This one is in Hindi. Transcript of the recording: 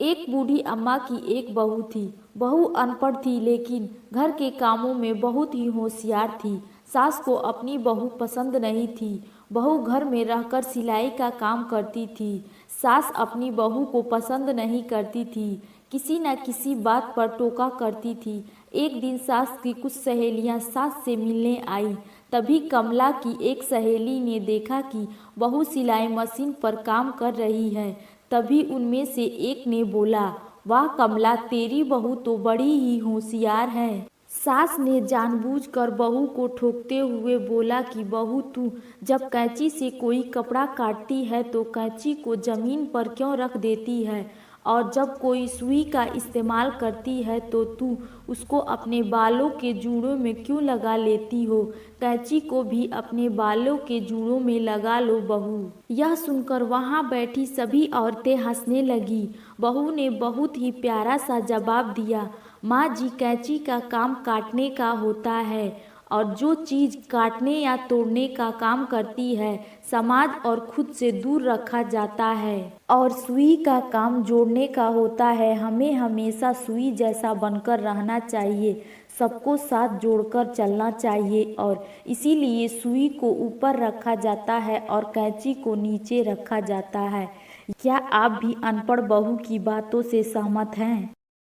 एक बूढ़ी अम्मा की एक बहू थी। बहू अनपढ़ थी लेकिन घर के कामों में बहुत ही होशियार थी। सास को अपनी बहू पसंद नहीं थी। बहू घर में रहकर सिलाई का काम करती थी। सास अपनी बहू को पसंद नहीं करती थी, किसी न किसी बात पर टोका करती थी। एक दिन सास की कुछ सहेलियां सास से मिलने आई। तभी कमला की एक सहेली ने देखा कि बहू सिलाई मशीन पर काम कर रही है। तभी उनमें से एक ने बोला, वाह कमला, तेरी बहू तो बड़ी ही होशियार है। सास ने जानबूझकर बहू को ठोकते हुए बोला कि बहू, तू जब कैंची से कोई कपड़ा काटती है तो कैंची को जमीन पर क्यों रख देती है, और जब कोई सुई का इस्तेमाल करती है तो तू उसको अपने बालों के जूड़ों में क्यों लगा लेती हो। कैंची को भी अपने बालों के जूड़ों में लगा लो बहू। यह सुनकर वहां बैठी सभी औरतें हंसने लगी। बहू ने बहुत ही प्यारा सा जवाब दिया, माँ जी, कैंची का काम काटने का होता है, और जो चीज़ काटने या तोड़ने का काम करती है समाज और खुद से दूर रखा जाता है। और सुई का काम जोड़ने का होता है। हमें हमेशा सुई जैसा बनकर रहना चाहिए, सबको साथ जोड़कर चलना चाहिए, और इसीलिए सुई को ऊपर रखा जाता है और कैंची को नीचे रखा जाता है। क्या आप भी अनपढ़ बहू की बातों से सहमत हैं?